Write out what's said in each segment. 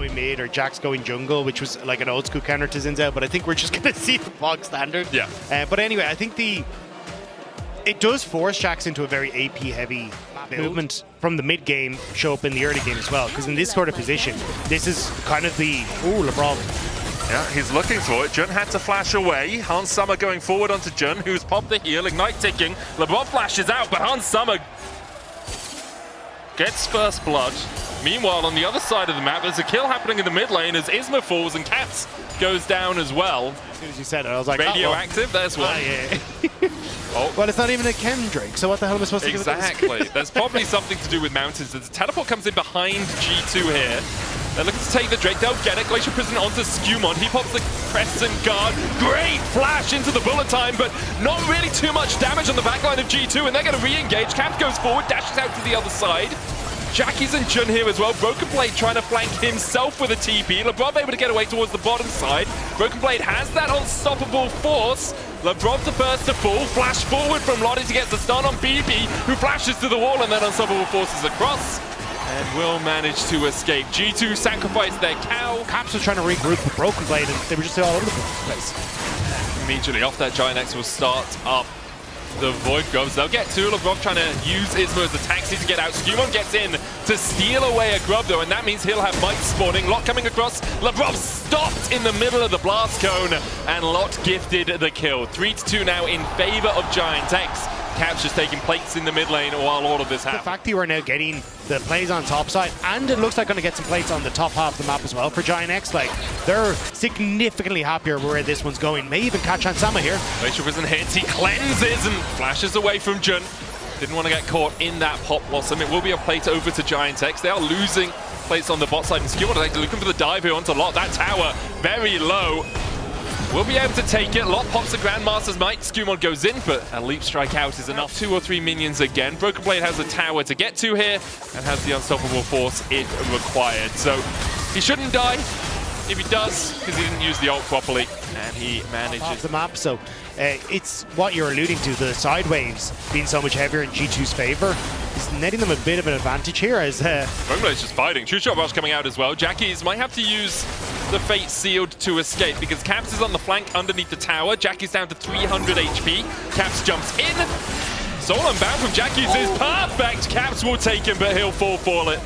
going mid or Jack's going jungle, which was like an old school counter to Xin Zhao, but I think we're just going to see the bog standard. Yeah. But anyway, I think it does force Jax into a very AP heavy movement from the mid game, show up in the early game as well, because in this sort of position, this is kind of the Labrov. Yeah, he's looking for it. Jun had to flash away. Hans Summer going forward onto Jun, who's popped the heal, Ignite ticking. Labrov flashes out, but Hans Summer gets first blood. Meanwhile, on the other side of the map, there's a kill happening in the mid lane as Isma falls and Caps goes down as well. As soon as you said it, I was like, radioactive, there's one. Yeah. Oh. Well, it's not even a Chem-Drake, so what the hell am I supposed to do with this? Exactly. There's probably something to do with mountains. The teleport comes in behind G2 here. They're looking to take the Drake. They'll get it. Glacier Prison onto SkewMond. He pops the Crescent Guard. Great flash into the bullet time, but not really too much damage on the backline of G2, and they're going to re-engage. Cap goes forward, dashes out to the other side. Jackie's and Jun here as well. Broken Blade trying to flank himself with a TP. Labrov able to get away towards the bottom side. Broken Blade has that unstoppable force. Labrov the first to fall. Flash forward from Lottie to get the stun on BB, who flashes to the wall and then unstoppable forces across. And will manage to escape. G2 sacrificed their cow. Caps was trying to regroup with Broken Blade and they were just all over the place. Immediately off that, GIANTX will start up the Void Grubs. They'll get to Labrov trying to use Isma as a taxi to get out. SkewMond gets in to steal away a Grub though, and that means he'll have Mike spawning. Lot coming across. Labrov stopped in the middle of the blast cone, and Lot gifted the kill. 3-2 now in favor of GIANTX. Caps just taking plates in the mid lane while all of this happens. The fact that you are now getting the plays on top side, and it looks like going to get some plates on the top half of the map as well for GIANTX. Like, they're significantly happier where this one's going. May even catch on Sama here. Glacier Prison hits, he cleanses and flashes away from Jun. Didn't want to get caught in that pop blossom. It will be a plate over to GIANTX. They are losing plates on the bot side, and SkewMond looking for the dive here onto Lot. That tower very low. We'll be able to take it. Lot pops the Grandmaster's Might. SkewMond goes in, but a leap strike out is enough. 2 or 3 minions again. Broken Blade has a tower to get to here and has the unstoppable force it required. So he shouldn't die. If he does, because he didn't use the ult properly, and he manages off the map. So it's what you're alluding to, the side waves being so much heavier in G2's favor. He's netting them a bit of an advantage here as Broken Blade's just fighting. True Shot Rush coming out as well. Jackie's might have to use the Fate Sealed to escape because Caps is on the flank underneath the tower. Jackie's down to 300 HP. Caps jumps in. Soul Unbound from Jackie's is perfect. Caps will take him, but he'll fall for it.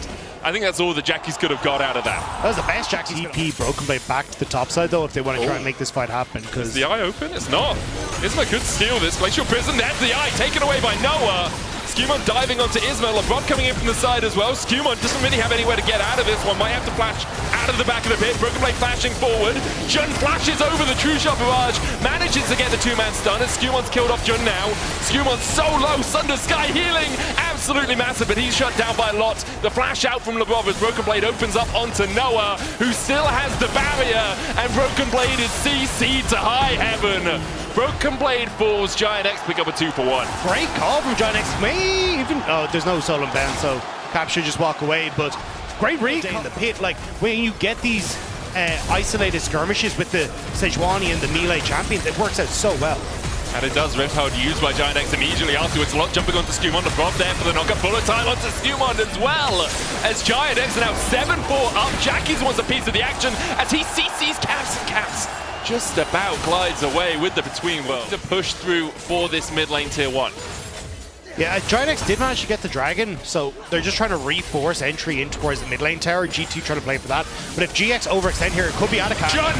I think that's all that Jackie's could have got out of that. That was the best Jackie's TP Broken Blade back to the top side though if they want to try and make this fight happen. Is the eye open? It's not. Isma could steal this. Glacial Prison, there's the eye, taken away by Noah. SkewMond diving onto Isma. Labrov coming in from the side as well. SkewMond doesn't really have anywhere to get out of this one. Might have to flash out of the back of the pit. Broken Blade flashing forward. Jun flashes over the True Shot Barrage. Manages to get the 2-man stun as SkewMond's killed off Jun now. SkewMond's so low. Sunder Sky healing. Absolutely massive, but he's shut down by Lot. The flash out from Labrov as Broken Blade opens up onto Noah, who still has the barrier. And Broken Blade is CC'd to high heaven. Broken Blade falls. GIANTX pick up a 2-for-1. Great call from GIANTX. May even there's no soul unbound, so Cap should just walk away. But great read in the pit. Like when you get these isolated skirmishes with the Sejuani and the melee champions, it works out so well. And it does. Reptile used by GIANTX immediately afterwards. Lot jumping onto SkewMond. Labrov there for the knock-up. Bullet time onto SkewMond as well. As GIANTX are now 7-4 up. Jackie's wants a piece of the action as he CC's Caps and Caps just about glides away with the Between Worlds to push through for this mid lane tier 1. Yeah, GIANTX did manage to get the Dragon, so they're just trying to reforce entry in towards the mid lane tower. G2 trying to play for that. But if GX overextend here, it could be out of Jun,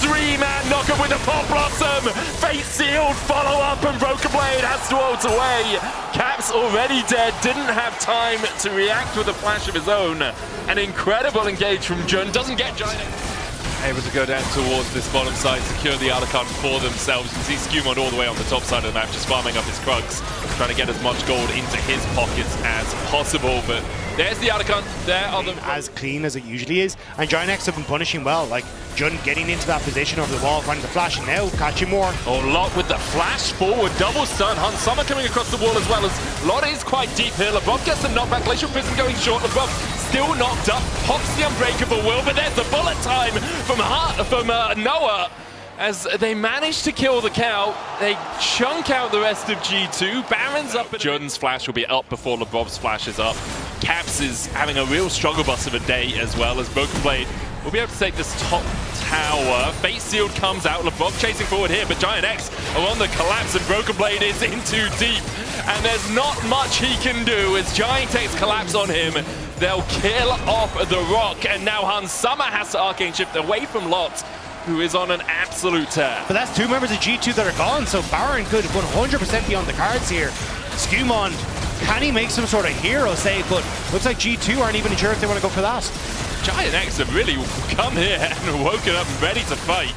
3-man knockup with a Pop Blossom. Fate Sealed, follow up, and Broken Blade has to ult away. Caps already dead, didn't have time to react with a flash of his own. An incredible engage from Jun, doesn't get GIANTX. Able to go down towards this bottom side, secure the Archon for themselves. You can see SkewMond all the way on the top side of the map, just farming up his Krugs, trying to get as much gold into his pockets as possible. But there's the Archon, there are the... As clean as it usually is, and GIANTX have been punishing well. Like Jun getting into that position over the wall, finding the flash, and now catching more. Oh, Lot with the flash forward, double stun. Hans Summer coming across the wall as well as Lot is quite deep here. Labrov gets the knockback, Glacial Prison going short. Labrov still knocked up, pops the Unbreakable Will, but there's the bullet time from Noah. As they manage to kill the cow, they chunk out the rest of G2. Baron's up. Jun's flash will be up before Labrov's flash is up. Caps is having a real struggle bus of a day as well as Broken Blade will be able to take this top tower. Fate Sealed comes out, Labrov chasing forward here, but GIANTX are on the collapse and Broken Blade is in too deep. And there's not much he can do as GIANTX collapse on him. They'll kill off the rock, and now Hansama has to arcane shift away from Lot, who is on an absolute tear. But that's two members of G2 that are gone, so Baron could 100% be on the cards here. SkewMond, can he make some sort of hero save? But looks like G2 aren't even sure if they want to go for that. GIANTX have really come here and woken up ready to fight.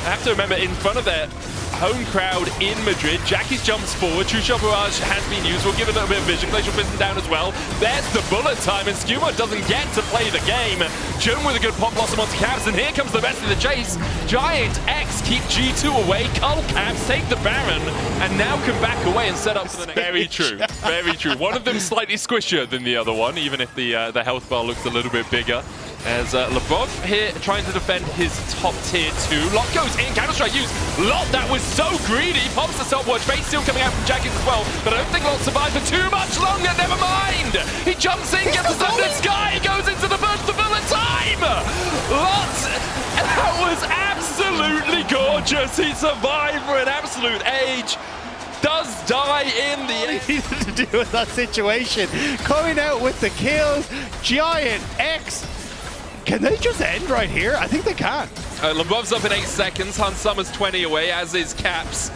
I have to remember, in front of their home crowd in Madrid, Jackie's jumps forward, True Shot Barrage has been used, we'll give it a little bit of vision, Glacial Prison down as well. There's the bullet time, and SkewMond doesn't get to play the game. June with a good pop blossom onto Caps, and here comes the rest of the chase. GIANTX keep G2 away, cull Caps, take the Baron, and now can back away and set up for the next. Very true, very true. One of them slightly squishier than the other one, even if the health bar looks a little bit bigger. As Labrov here trying to defend his top tier 2. Lot goes in, Counter-Strike used. Lot, that was so greedy, pops the stopwatch. Base still coming out from Jackie's as well, but I don't think Lot survived for too much longer, never mind! He jumps in, gets the Thunder Sky, goes into the burst, the bullet time! Lot, that was absolutely gorgeous. He survived for an absolute age. Does die in the end. Needed to do with that situation. Coming out with the kills, GIANTX. Can they just end right here? I think they can. Labrov's up in 8 seconds. Hansama's 20 away, as is Caps.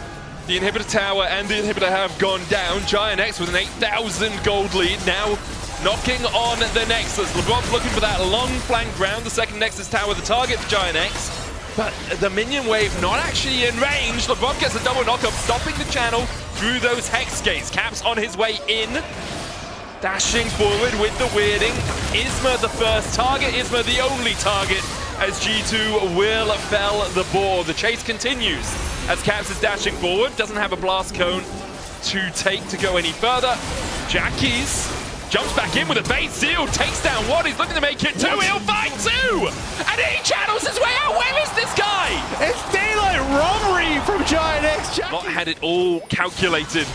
The inhibitor tower and the inhibitor have gone down. GIANTX with an 8,000 gold lead now knocking on the Nexus. Labrov looking for that long flank round. The second Nexus tower, the target for GIANTX. But the minion wave not actually in range. Labrov gets a double knock-up, stopping the channel through those Hex Gates. Caps on his way in. Dashing forward with the weirding. Isma the first target, Isma the only target, as G2 will fell the board. The chase continues as Caps is dashing forward, doesn't have a blast cone to take to go any further. Jackie's jumps back in with a base seal, takes down one, he's looking to make it 2, he'll find 2! And he channels his way out, where is this guy? It's daylight robbery from GIANTX. Lot had it all calculated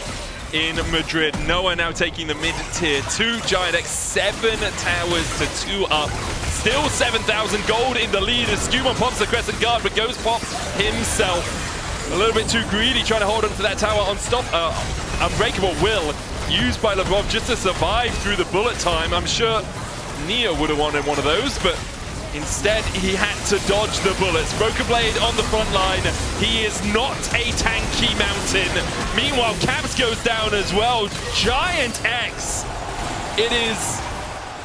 in Madrid. Noah now taking the mid-tier 2. GIANTX 7 towers to 2 up. Still 7,000 gold in the lead as SkewMond pops the Crescent Guard, but goes pops himself. A little bit too greedy, trying to hold onto that tower on stop. Unbreakable will used by Labrov just to survive through the bullet time. I'm sure Neo would have wanted one of those, but instead, he had to dodge the bullets. Broken Blade on the front line. He is not a tanky mountain. Meanwhile, Caps goes down as well. GIANTX, it is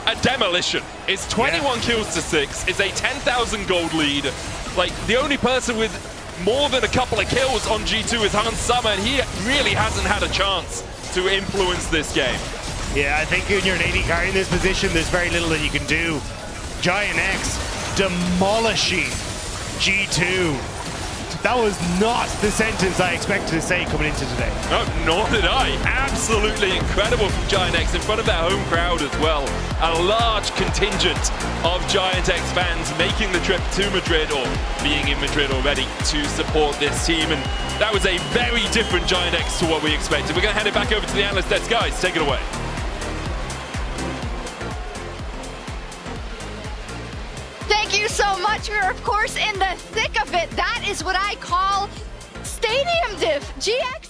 a demolition. It's 21 kills to 6. It's a 10,000 gold lead. Like, the only person with more than a couple of kills on G2 is Hansama, and he really hasn't had a chance to influence this game. Yeah, I think when you're an AD carry in this position, there's very little that you can do. GIANTX demolishing G2. That was not the sentence I expected to say coming into today. No, nor did I. Absolutely incredible from GIANTX in front of their home crowd as well. A large contingent of GIANTX fans making the trip to Madrid, or being in Madrid already, to support this team. And that was a very different GIANTX to what we expected. We're going to hand it back over to the analyst desk. Guys, take it away. Thank you so much. We're, of course, in the thick of it. That is what I call stadium diff. GX